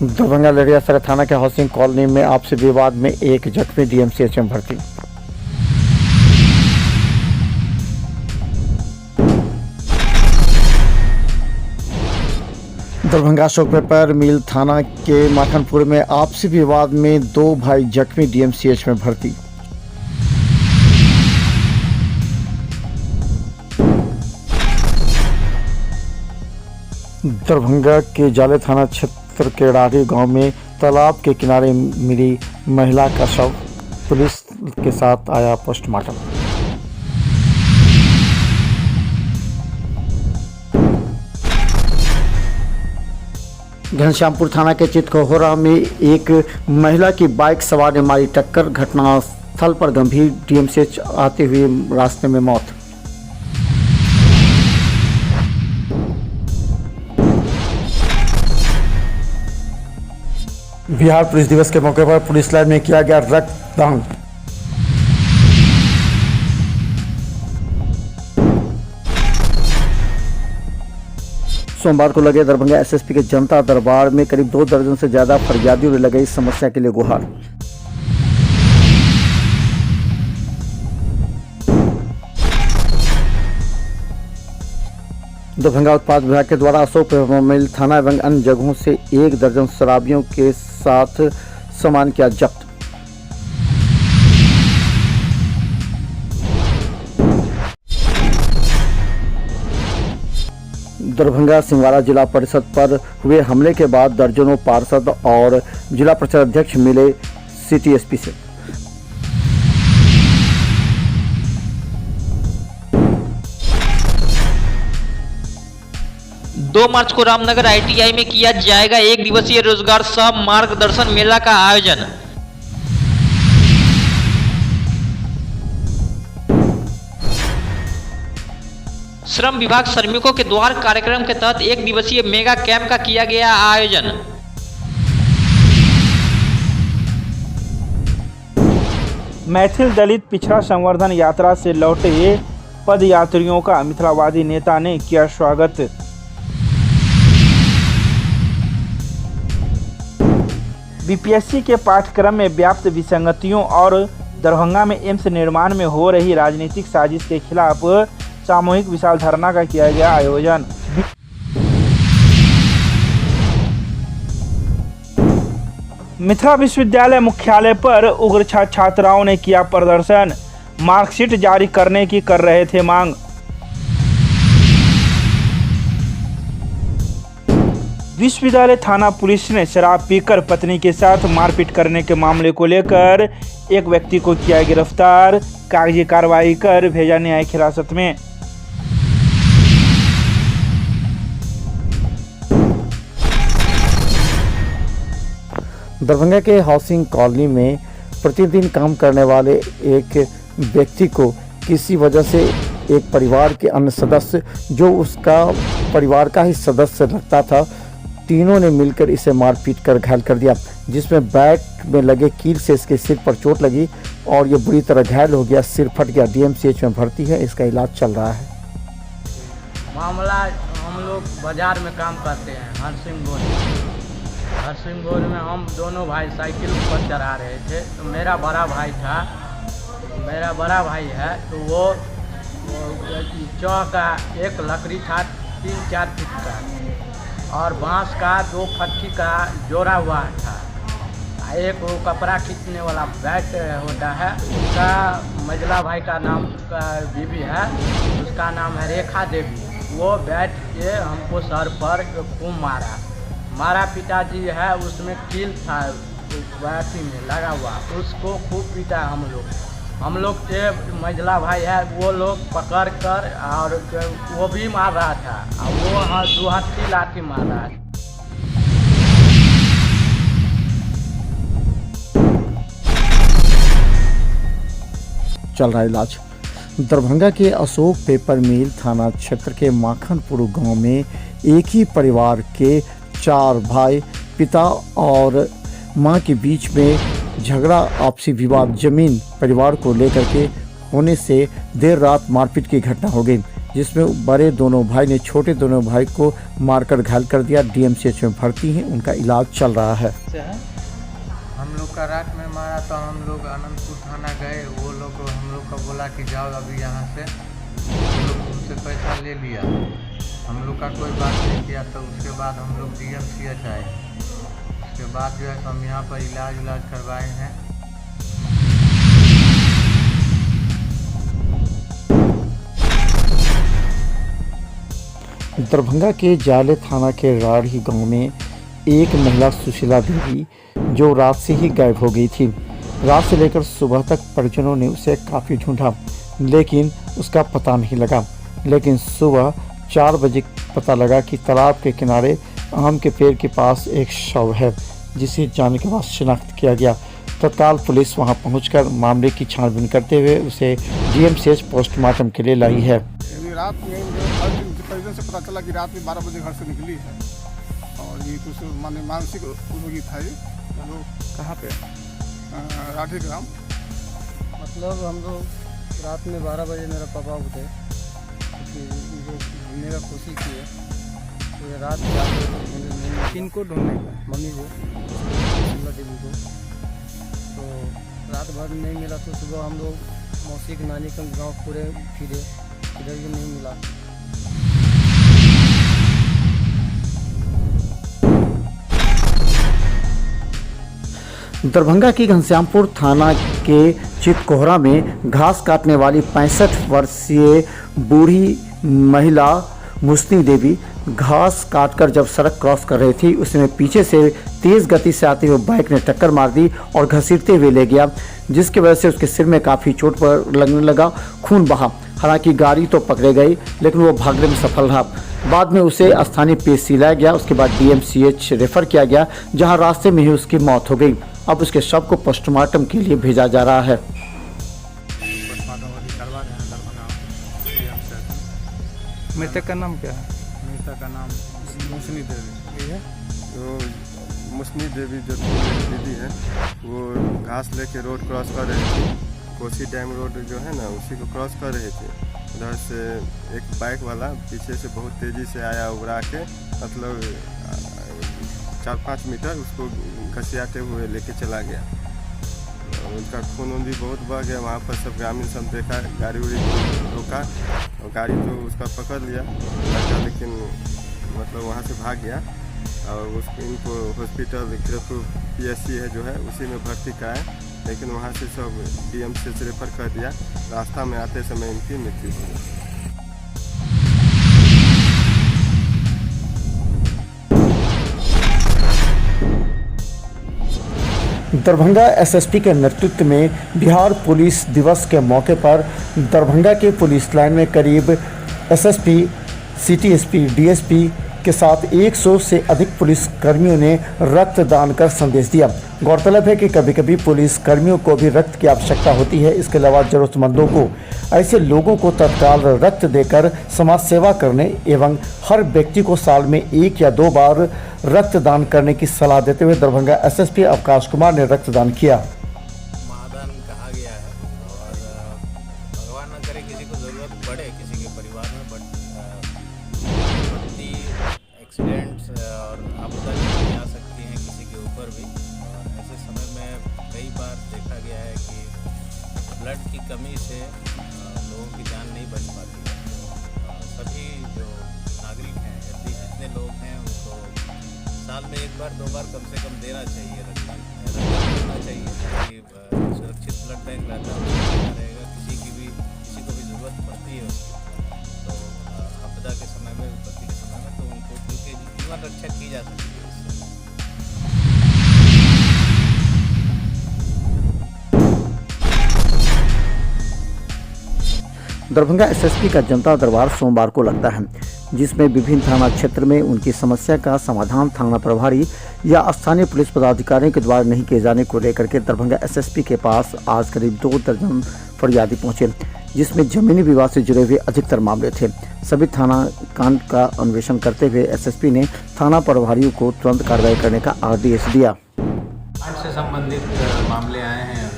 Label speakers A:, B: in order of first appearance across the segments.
A: दरभंगा लड़ियासराय थाना के housing colony में आपसी विवाद में एक जख्मी डीएमसीएच में भर्ती। दरभंगा अशोक पेपर मिल थाना के माखनपुर में आपसी विवाद में 2 भाई जख्मी डीएमसीएच में भर्ती। दरभंगा के जाले थाना क्षेत्र के राढ़ी गांव में तालाब के किनारे मिली महिला का शव पुलिस के साथ आया पोस्टमार्टम। घनश्यामपुर थाना के चितकोहरा में एक महिला की बाइक सवार ने मारी टक्कर, घटनास्थल पर गंभीर, डीएमसीएच आते हुए रास्ते में मौत। बिहार पुलिस दिवस के मौके पर पुलिस लाइन में किया गया रक्तदान। सोमवार को लगे दरभंगा एसएसपी के जनता दरबार में करीब 2 दर्जन से ज्यादा फरियादियों ने लगाई समस्या के लिए गुहार। दरभंगा उत्पाद विभाग के द्वारा अशोक पेपर मिल थाना एवं अन्य जगहों से 1 दर्जन शराबियों के साथ सामान किया जब्त। दरभंगा सिंहवाड़ा जिला परिषद पर हुए हमले के बाद दर्जनों पार्षद और जिला परिषद अध्यक्ष मिले सिटी एसपी से।
B: दो मार्च को रामनगर आईटीआई में किया जाएगा 1 दिवसीय रोजगार सह मार्गदर्शन मेला का आयोजन। श्रम विभाग श्रमिकों के द्वार कार्यक्रम के तहत 1 दिवसीय मेगा कैंप का किया गया आयोजन।
C: मैथिल दलित पिछड़ा संवर्धन यात्रा से लौटे पदयात्रियों का मिथिलावादी नेता ने किया स्वागत। बीपीएससी के पाठ्यक्रम में व्याप्त विसंगतियों और दरभंगा में एम्स निर्माण में हो रही राजनीतिक साजिश के खिलाफ सामूहिक विशाल धरना का किया गया आयोजन। मिथिला विश्वविद्यालय मुख्यालय पर उग्र छात्राओं ने किया प्रदर्शन, मार्कशीट जारी करने की कर रहे थे मांग। विश्वविद्यालय थाना पुलिस ने शराब पीकर पत्नी के साथ मारपीट करने के मामले को लेकर एक व्यक्ति को किया गिरफ्तार, कागजी कार्रवाई कर भेजा न्यायिक हिरासत में।
A: दरभंगा के हाउसिंग कॉलोनी में प्रतिदिन काम करने वाले एक व्यक्ति को किसी वजह से एक परिवार के अन्य सदस्य, जो उसका परिवार का ही सदस्य लगता था, तीनों ने मिलकर इसे मारपीट कर घायल कर दिया, जिसमें बैक में लगे कील से इसके सिर पर चोट लगी और ये बुरी तरह घायल हो गया, सिर फट गया। डीएमसीएच में भर्ती है, इसका इलाज चल रहा है।
D: मामला, हम लोग बाजार में काम करते हैं हरसिंगोल में हम दोनों भाई साइकिल पर चढ़ा रहे थे। तो मेरा बड़ा भाई है, तो वो चौ का एक लकड़ी था 3-4 फीट का और बांस का 2 फट्टी का जोड़ा हुआ था। एक वो कपड़ा खींचने वाला बैट होता है, उसका मजला भाई का नाम का बीवी है, उसका नाम है रेखा देवी। वो बैट के हमको सर पर खूब मारा पिताजी है, उसमें कील था बैटी में लगा हुआ, उसको खूब पीटा हम लोग के मजला भाई है, वो लोग पकड़ कर और वो भी मार रहा था, और वो 2 हथी लाठी मार रहा था।
A: चल रहा है इलाज। दरभंगा के अशोक पेपर मिल थाना क्षेत्र के माखनपुर गांव में एक ही परिवार के 4 भाई, पिता और मां के बीच में झगड़ा, आपसी विवाद, जमीन परिवार को लेकर के होने से देर रात मारपीट की घटना हो गई। जिसमें बड़े दोनों भाई ने छोटे दोनों भाई को मारकर घायल कर दिया। डीएमसीएच में भर्ती हैं, उनका इलाज चल रहा है।
D: हम लोग का रात में मारा तो हम लोग आनंदपुर थाना गए। वो लोग हम लोग को बोला कि जाओ अभी यहाँ से, वो लोग उनसे पैसा ले लिया। हम लोग का कोई बात नहीं किया। तो उसके बाद हम लोग डीएमसीएच आए। उसके बाद जो है हम यहाँ पर इलाज करवाए हैं।
A: दरभंगा के जाले थाना के राढ़ी गांव में एक महिला सुशीला देवी जो रात से ही गायब हो गई थी। रात से लेकर सुबह तक परिजनों ने उसे काफ़ी ढूंढा, लेकिन उसका पता नहीं लगा। लेकिन सुबह 4 बजे पता लगा कि तालाब के किनारे आम के पेड़ के पास एक शव है, जिसे जाने के बाद शिनाख्त किया गया। तत्काल पुलिस वहां पहुंचकर मामले की छानबीन करते हुए उसे डीएमसीएच पोस्टमार्टम के लिए लाई है।
E: रात में परिजन से पता चला कि रात में 12 बजे घर से निकली है और ये कुछ माने मानसिक रोगी था। ये लोग कहाँ पे राठी ग्राम,
F: मतलब हम लोग रात में 12 बजे मेरा पापा उठे क्योंकि मुझे ढूंढने का कोशिश की है। तो रात
E: किनको ढूंढने का,
F: मम्मी को, सुशीला देवी को। तो रात भर नहीं मिला तो सुबह हम लोग मौसी के नानी का गाँव पूरे फिरे, इधर भी नहीं मिला।
A: दरभंगा की घनश्यामपुर थाना के चितकोहरा में घास काटने वाली 65 वर्षीय बूढ़ी महिला मुस्नी देवी घास काटकर जब सड़क क्रॉस कर रही थी, उसमें पीछे से तेज गति से आते हुए बाइक ने टक्कर मार दी और घसीटते हुए ले गया, जिसकी वजह से उसके सिर में काफ़ी चोट पर लगने लगा, खून बहा। हालांकि गाड़ी तो पकड़े गई, लेकिन वो भागने में सफल रहा। बाद में उसे स्थानीय पीएचसी लाया गया। उसके बाद डीएमसीएच रेफर किया गया, जहां रास्ते में ही उसकी मौत हो गई। अब उसके शव को पोस्टमार्टम के लिए भेजा जा रहा है।
E: मृतक का नाम क्या है?
D: मृतक का नाम
E: मुस्नी देवी है।
G: तो मुस्नी देवी जो दीदी है वो घास लेके रोड क्रॉस कर रही थी। कोसी डैम रोड जो है ना, उसी को क्रॉस कर रहे थे। उधर से एक बाइक वाला पीछे से बहुत तेज़ी से आया, उड़ा के मतलब 4-5 मीटर उसको घसियाते हुए लेके चला गया। उनका खून भी बहुत बह गया। वहाँ पर सब ग्रामीण सब देखा, गाड़ी उड़ी रोका और गाड़ी तो उसका पकड़ लिया लड़का, लेकिन मतलब वहाँ से भाग गया। और उसको इनको हॉस्पिटल किरतपुर पीएचसी है जो है, उसी में भर्ती कराया, लेकिन वहाँ से सब डीएमसीएच रेफर कर दिया। रास्ता में आते समय इनकी मृत्यु हो गई।
A: दरभंगा एसएसपी के नेतृत्व में बिहार पुलिस दिवस के मौके पर दरभंगा के पुलिस लाइन में करीब एसएसपी, सीटीएसपी, डीएसपी के साथ 100 से अधिक पुलिस कर्मियों ने रक्तदान कर संदेश दिया। गौरतलब है कि कभी कभी पुलिस कर्मियों को भी रक्त की आवश्यकता होती है। इसके अलावा ज़रूरतमंदों को, ऐसे लोगों को तत्काल रक्त देकर समाज सेवा करने एवं हर व्यक्ति को साल में 1 या 2 बार रक्तदान करने की सलाह देते हुए दरभंगा एसएसपी अवकाश कुमार ने रक्तदान किया।
H: महादान कहा गया है और भगवान न करे किसी को ज़रूरत पड़े किसी के परिवार में, बट विपत्ति, एक्सीडेंट्स और आपदा आ सकती हैं किसी के ऊपर भी। और ऐसे समय में कई बार देखा गया है कि ब्लड की कमी से लोगों की जान नहीं बच पाती है। तो सभी जो नागरिक हैं, यदि जितने लोग हैं, उनको साल में 1 बार 2 बार कम से कम देना चाहिए, रक्तदान करना चाहिए, ताकि सुरक्षित ब्लड बैंक रहता रहेगा। किसी को भी ज़रूरत पड़ती है उसकी, तो आपदा के समय में, विपत्ति के समय में, तो उनको क्योंकि जीवन रक्षा की जा सकती है इससे।
A: दरभंगा एसएसपी का जनता दरबार सोमवार को लगता है, जिसमें विभिन्न थाना क्षेत्र में उनकी समस्या का समाधान थाना प्रभारी या स्थानीय पुलिस पदाधिकारियों के द्वारा नहीं किए जाने को लेकर के दरभंगा एसएसपी के पास आज करीब 2 दर्जन फरियादी पहुंचे, जिसमें जमीनी विवाद से जुड़े हुए अधिकतर मामले थे। सभी थाना कांड का अन्वेषण करते हुए एसएसपी ने थाना प्रभारियों को तुरंत कार्रवाई करने का आदेश दिया।
I: कांड से संबंधित मामले आए हैं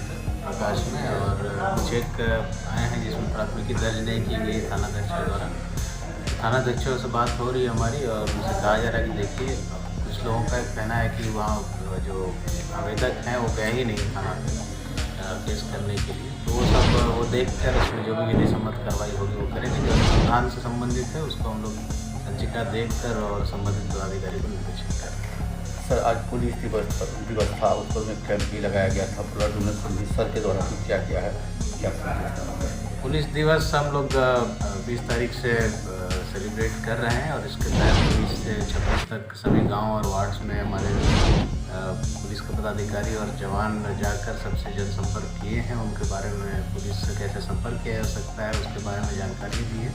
I: प्रकाश में और कुछ एक आए हैं जिसमें प्राथमिकी दर्ज नहीं की गई थानाध्यक्ष द्वारा। थाना अध्यक्षों से बात हो रही है हमारी, और उनसे कहा जा रहा है कि देखिए कुछ लोगों का एक कहना है कि वहाँ जो आवेदक हैं वो गए ही नहीं थाना पे केस करने के लिए, तो वो सब वो देख कर उसमें जो भी विधि सम्मत कार्रवाई होगी वो करेंगे। जो अनुसंधान से संबंधित है उसको हम लोग संचिका देख कर और संबंधित पदाधिकारी को निर्देशित करें।
J: सर, आज पुलिस दिवस था, उस पर में कैंप भी लगाया गया था, ब्लड डोनेशन सर के द्वारा क्या किया है, क्या
I: पुलिस दिवस हम लोग 20 तारीख से सेलिब्रेट कर रहे हैं, और इसके तहत 20 से 26 तक सभी गांव और वार्ड्स में हमारे पुलिस के पदाधिकारी और जवान जाकर सबसे जनसंपर्क किए हैं। उनके बारे में पुलिस से कैसे संपर्क किया जा सकता है उसके बारे में जानकारी दी है।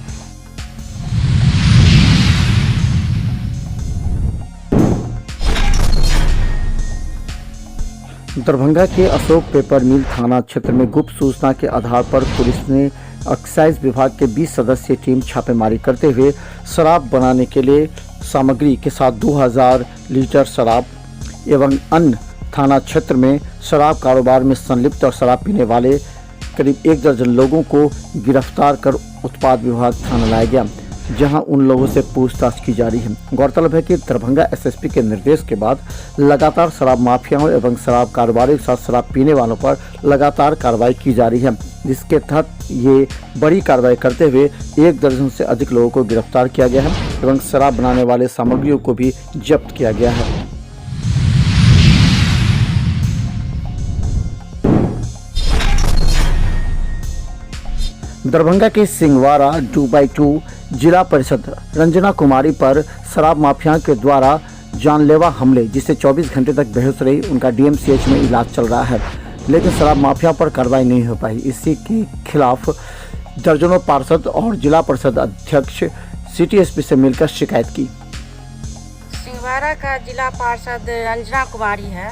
A: दरभंगा के अशोक पेपर मिल थाना क्षेत्र में गुप्त सूचना के आधार पर पुलिस ने एक्साइज विभाग के 20 सदस्यीय टीम छापेमारी करते हुए शराब बनाने के लिए सामग्री के साथ 2000 लीटर शराब एवं अन्य थाना क्षेत्र में शराब कारोबार में संलिप्त और शराब पीने वाले करीब 1 दर्जन लोगों को गिरफ्तार कर उत्पाद विभाग थाना लाया गया, जहां उन लोगों से पूछताछ की जा रही है। गौरतलब है कि दरभंगा एसएसपी के निर्देश के बाद लगातार शराब माफियाओं एवं शराब कारोबारियों के साथ शराब पीने वालों पर लगातार कार्रवाई की जा रही है, जिसके तहत ये बड़ी कार्रवाई करते हुए 1 दर्जन से अधिक लोगों को गिरफ्तार किया गया है एवं शराब बनाने वाले सामग्रियों को भी जब्त किया गया है। दरभंगा के सिंहवाड़ा 2x2 जिला परिषद रंजना कुमारी पर शराब माफिया के द्वारा जानलेवा हमले, जिससे 24 घंटे तक बेहोश रही, उनका डीएमसीएच में इलाज चल रहा है, लेकिन शराब माफिया पर कार्रवाई नहीं हो पाई। इसी के खिलाफ दर्जनों पार्षद और जिला परिषद अध्यक्ष सिटी एसपी से मिलकर शिकायत की।
K: सिंहवाड़ा का जिला पार्षद रंजना कुमारी है,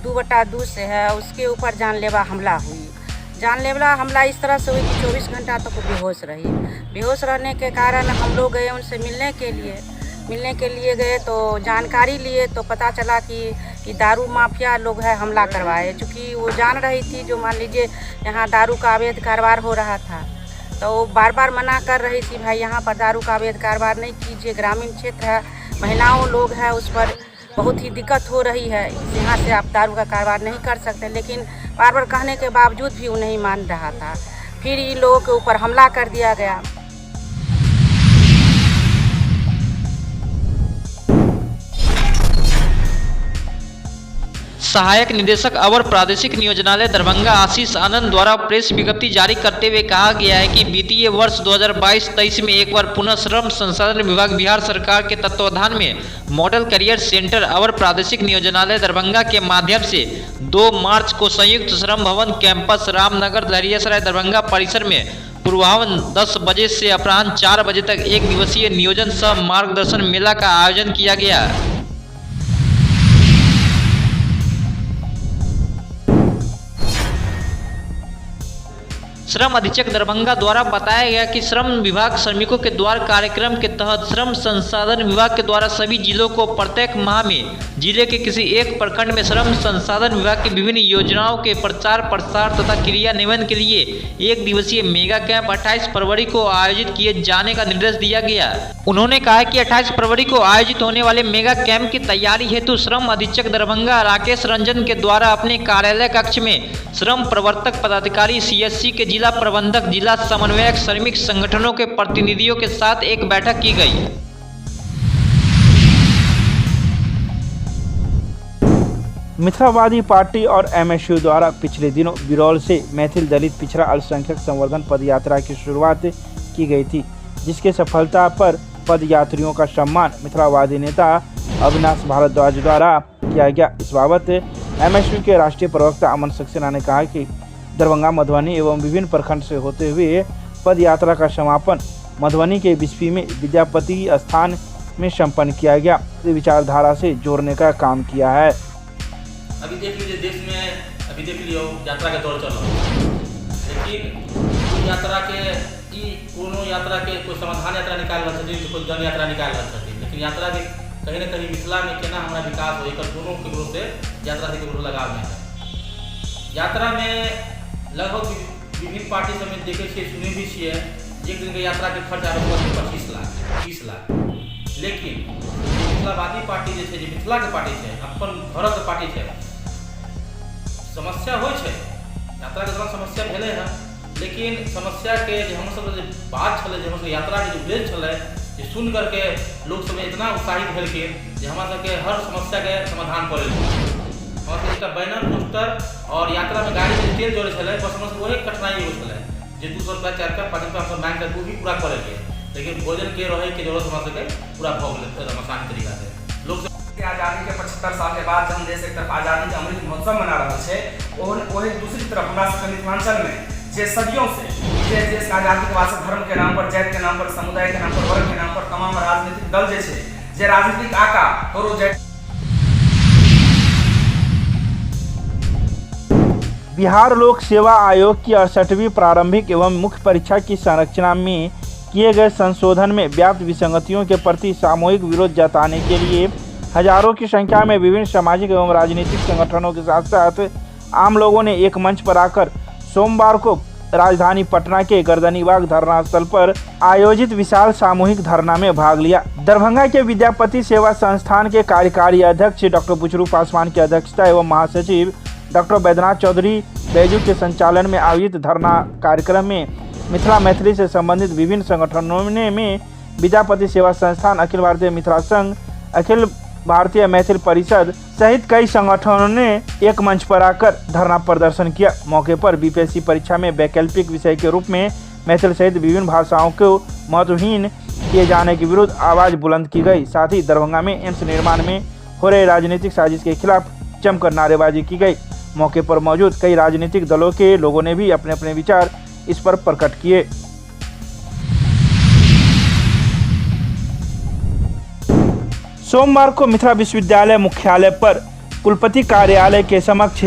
K: 2x2 से है, उसके ऊपर जानलेवा हमला हुई। जानलेवा हमला इस तरह से हुई कि 24 घंटा तक वो बेहोश रही। बेहोश रहने के कारण हम लोग गए उनसे मिलने के लिए गए तो जानकारी लिए तो पता चला कि दारू माफिया लोग है हमला करवाए। चूँकि वो जान रही थी, जो मान लीजिए यहाँ दारू का अवैध कारोबार हो रहा था, तो वो बार बार मना कर रही थी, भाई यहाँ पर दारू का अवैध कारोबार नहीं कीजिए, ग्रामीण क्षेत्र है, महिलाओं लोग हैं, उस पर बहुत ही दिक्कत हो रही है, यहाँ से आप दारू का कारोबार नहीं कर सकते। लेकिन बार बार कहने के बावजूद भी वो नहीं मान रहा था। फिर इन लोगों के ऊपर हमला कर दिया गया।
B: सहायक निदेशक अवर प्रादेशिक नियोजनालय दरभंगा आशीष आनंद द्वारा प्रेस विज्ञप्ति जारी करते हुए कहा गया है कि वित्तीय वर्ष 2022-23 में एक बार पुनः श्रम संसाधन विभाग बिहार सरकार के तत्वावधान में मॉडल करियर सेंटर अवर प्रादेशिक नियोजनालय दरभंगा के माध्यम से 2 मार्च को संयुक्त श्रम भवन कैंपस रामनगर लहरियासराय दरभंगा परिसर में पूर्वाह्न 10 बजे से अपराह्न 4 बजे तक 1 दिवसीय नियोजन सह मार्गदर्शन मेला का आयोजन किया गया। श्रम अधीक्षक दरभंगा द्वारा बताया गया कि श्रम विभाग श्रमिकों के द्वार कार्यक्रम के तहत श्रम संसाधन विभाग के द्वारा सभी जिलों को प्रत्येक माह में जिले के किसी एक प्रखंड में श्रम संसाधन विभाग की विभिन्न योजनाओं के प्रचार प्रसार तथा क्रियान्वयन के लिए 1 दिवसीय मेगा कैंप 28 फरवरी को आयोजित किए जाने का निर्देश दिया गया। उन्होंने कहा कि 28 फरवरी को आयोजित होने वाले मेगा कैंप की तैयारी हेतु श्रम अधीक्षक दरभंगा राकेश रंजन के द्वारा अपने कार्यालय कक्ष में श्रम प्रवर्तक पदाधिकारी CSC के जिला प्रबंधक, जिला समन्वयक, श्रमिक संगठनों के प्रतिनिधियों के साथ एक बैठक की गई।
C: मिथ्यावादी पार्टी और MSU द्वारा पिछले दिनों बिरौल से मैथिल दलित पिछड़ा अल्पसंख्यक संवर्धन पद यात्रा की शुरुआत की गई थी, जिसके सफलता पर पद यात्रियों का सम्मान मिथ्यावादी नेता अविनाश भारद्वाज द्वारा किया गया। इस बाबत MSU के राष्ट्रीय प्रवक्ता अमन सक्सेना ने कहा कि दरभंगा, मधुबनी एवं विभिन्न प्रखंड से होते हुए पद यात्रा का समापन मधुबनी के बिस्फी में विद्यापति स्थान में संपन्न किया गया। विचारधारा से जोड़ने का काम किया है।
L: अभी देख लीजिए, देश में अभी देख लियो यात्रा के दौर चल रहा है, लेकिन यात्रा के कोई समाधान यात्रा निकाल रहा छथिन, कोई जन यात्रा निकाल रहा छथिन, लेकिन यात्रा के कहीं ना कहीं मिथिला में केना हमारा विकास हो, एक दोनों के विरोध से यात्रा से विरोध लगाव में है। यात्रा में लगभग विभिन्न पार्टी सब देखे सुने भी छे एक दिन की यात्रा के खर्च आबे 25 लाख 30 लाख। लेकिन मिथिलावादी पार्टी जे छै, जे मिथिला के पार्टी छै, अपन घर के पार्टी छै, समस्या होइ छै, यात्रा के दौरान समस्या भेलै है, लेकिन समस्या के जे हम सब जे बात छलै, जे हम सब यात्रा के जो उद्देश्य छलै, जे सुन करके लोग सब इतना उत्साहित भेलखिन जे हमरा सबके हर समस्या के समाधान कर लेलखिन। हमरा सबके एकटा बैनर पोस्टर और यात्रा में गाड़ी में तेल जोड़े छलै, बस हमरा सबके वही कठिनाई हो छलै जे 200 रुपया 4 रुपया 5 रुपया हम सब मांग करके भी पूरा करे के, लेकिन भोजन के रहे के जरूरत हमरा सबके पूरा भ गेलै आसान तरीका से। लोग
M: आजादी के 75 साल के बाद जब देश एक तरफ आजादी के अमृत महोत्सव मना रहा है, वही दूसरी तरफ हमारा सबके मिथिलांचल में जे सदियों से जे देश का आजादी के वास्ते धर्म के नाम पर, जाति के नाम पर, समुदाय के नाम पर, वर्ग के नाम पर तमाम राजनीतिक दल जे राजनीतिक आका करो जाए।
C: बिहार लोक सेवा आयोग की 68वीं प्रारंभिक एवं मुख्य परीक्षा की संरचना में किए गए संशोधन में व्याप्त विसंगतियों के प्रति सामूहिक विरोध जताने के लिए हजारों की संख्या में विभिन्न सामाजिक एवं राजनीतिक संगठनों के साथ साथ आम लोगों ने एक मंच पर आकर सोमवार को राजधानी पटना के गर्दनीबाग धरना स्थल पर आयोजित विशाल सामूहिक धरना में भाग लिया। दरभंगा के विद्यापति सेवा संस्थान के कार्यकारी अध्यक्ष डॉक्टर बुचरू पासवान की अध्यक्षता एवं महासचिव डॉक्टर बैद्यनाथ चौधरी बैजू के संचालन में आयोजित धरना कार्यक्रम में मिथिला मैथिली से संबंधित विभिन्न संगठनों में विद्यापति सेवा संस्थान, अखिल भारतीय मिथिला संघ, अखिल भारतीय मैथिल परिषद सहित कई संगठनों ने एक मंच पर आकर धरना प्रदर्शन किया। मौके पर बीपीएससी परीक्षा में वैकल्पिक विषय के रूप में मैथिल सहित विभिन्न भाषाओं को महत्वहीन किए जाने के विरुद्ध आवाज बुलंद की गई। साथ ही दरभंगा में एम्स निर्माण में हो रहे राजनीतिक साजिश के खिलाफ जमकर नारेबाजी की गई। मौके पर मौजूद कई राजनीतिक दलों के लोगों ने भी अपने अपने विचार इस पर प्रकट किए। सोमवार को मिथिला विश्वविद्यालय मुख्यालय पर कुलपति कार्यालय के समक्ष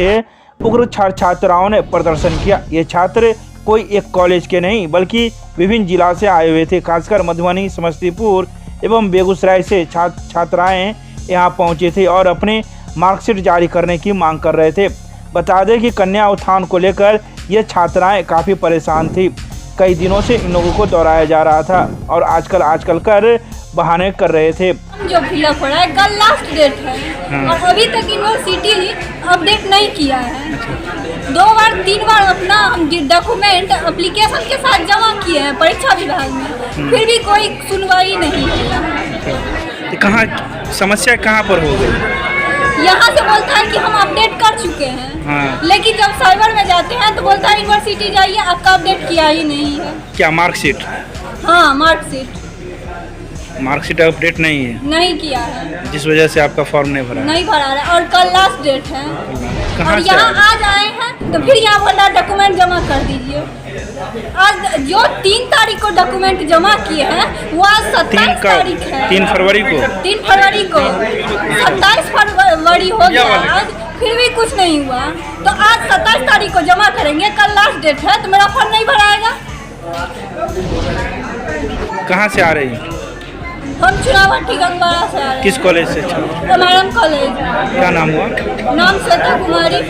C: उग्र छात्राओं ने प्रदर्शन किया। ये छात्र कोई एक कॉलेज के नहीं बल्कि विभिन्न जिला से आए हुए थे। खासकर मधुबनी, समस्तीपुर एवं बेगूसराय से छात्राएं यहां पहुंचे थे और अपने मार्कशीट जारी करने की मांग कर रहे थे। बता दें कि कन्या उत्थान को लेकर ये छात्राएं काफ़ी परेशान थी। कई दिनों से इन लोगों को दोहराया जा रहा था और आजकल कर बहाने कर रहे थे।
N: जो फिलअप हो रहा है कल लास्ट डेट है और अभी तक यूनिवर्सिटी अपडेट नहीं किया है। 2 बार 3 बार अपना डॉक्यूमेंट एप्लीकेशन के साथ जमा किए हैं परीक्षा विभाग में, फिर भी कोई सुनवाई नहीं है।
C: कहाँ समस्या कहाँ पर हो गई?
N: यहाँ से बोलता है कि हम अपडेट कर चुके हैं, लेकिन जब सर्वर में जाते हैं तो बोलता है यूनिवर्सिटी जाइए, आपका अपडेट किया ही नहीं है।
C: क्या मार्कशीट?
N: हाँ, मार्कशीट
C: अपडेट नहीं है,
N: नहीं किया है,
C: जिस वजह से आपका फॉर्म नहीं भरा
N: रहा है और कल लास्ट डेट है। और यहाँ आज आए हैं तो फिर यहाँ बोला डॉक्यूमेंट जमा कर दीजिए। आज जो 3 तारीख को डॉक्यूमेंट जमा किए हैं वो आज 27 तारीख है,
C: 3 फरवरी को
N: 27 फरवरी हो गया आज, फिर भी कुछ नहीं हुआ। तो आज 27 तारीख को जमा करेंगे, कल लास्ट डेट है, तो मेरा फॉर्म नहीं भराएगा।
C: कहाँ से आ रही है?
N: हम चुनावटी गंगवाड़ा से आ रहे हैं।
C: किस कॉलेज से?
N: रमायण कॉलेज।
C: क्या नाम हुआ?
N: नाम श्वेता कुमारी।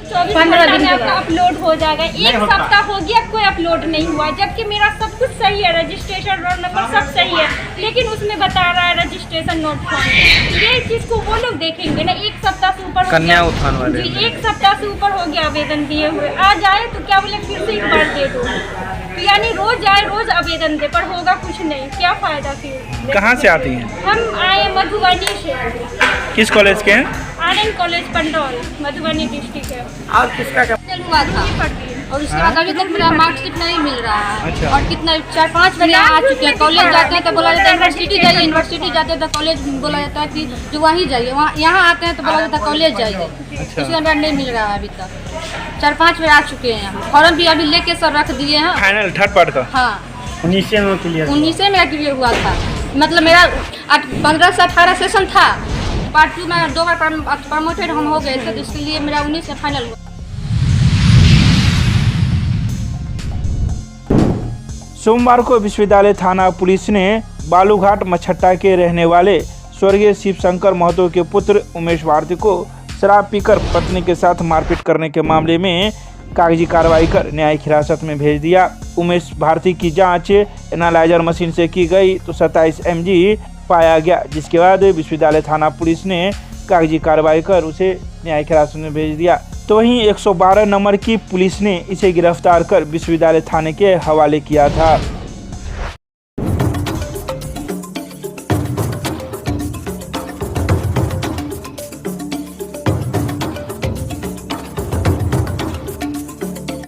O: 15 दिन में आपका अपलोड हो जाएगा। एक सप्ताह हो गया कोई अपलोड नहीं हुआ, जबकि मेरा सब कुछ सही है, रजिस्ट्रेशन रोल नंबर सब सही है, लेकिन उसमें बता रहा है रजिस्ट्रेशन नोट फाउंड। ये चीज को वो लोग देखेंगे ना। 1 सप्ताह से ऊपर
C: कन्या उत्थान वाले
O: जी 1 सप्ताह से ऊपर हो गया आवेदन दिए हुए। आज आए तो क्या बोले फिर से एक बार दे दो, तो यानी रोज आए रोज आवेदन दे, पर होगा कुछ नहीं, क्या फायदा फिर।
C: कहाँ से आती हैं?
O: हम आए मधुबनी से।
C: किस कॉलेज के हैं?
O: आर्यन कॉलेज पंडौल, मधुबनी डिस्ट्रिक्ट है।
C: और किसका
P: हुआ था और उसके बाद अभी तक मेरा मार्कशीट नहीं मिल रहा है।
C: अच्छा।
P: और कितना 4-5 बार आ चुके हैं। कॉलेज जाते हैं तो बोला जाता है यूनिवर्सिटी जाइए, यूनिवर्सिटी जाते हैं तो कॉलेज बोला जाता है कि जो वहीं जाइए, वहाँ यहाँ आते हैं तो बोला जाता है कॉलेज जाइए। उसके बाद नहीं मिल रहा है अभी तक। 4-5 बार आ चुके हैं यहाँ। फॉर्म भी अभी लेके सर रख दिए हैं।
C: फाइनल थर्ड पार्ट का?
P: हाँ,
C: 19 में क्लियर
P: 19 में क्लियर हुआ था। मतलब मेरा 15 से 18 सेशन था, पार्ट 2 में 2 बार प्रमोटेड हम हो गए थे, तो इसके लिए मेरा 19 से फाइनल हुआ।
C: सोमवार को विश्वविद्यालय थाना पुलिस ने बालूघाट मछट्टा के रहने वाले स्वर्गीय शिवशंकर महतो के पुत्र उमेश भारती को शराब पीकर पत्नी के साथ मारपीट करने के मामले में कागजी कार्रवाई कर न्यायिक हिरासत में भेज दिया। उमेश भारती की जांच एनालाइजर मशीन से की गई तो 27 mg पाया गया, जिसके बाद विश्वविद्यालय थाना पुलिस ने कागजी कार्रवाई कर उसे न्यायिक हिरासत में भेज दिया। तो वहीं 112 नंबर की पुलिस ने इसे गिरफ्तार कर विश्वविद्यालय थाने के हवाले किया था।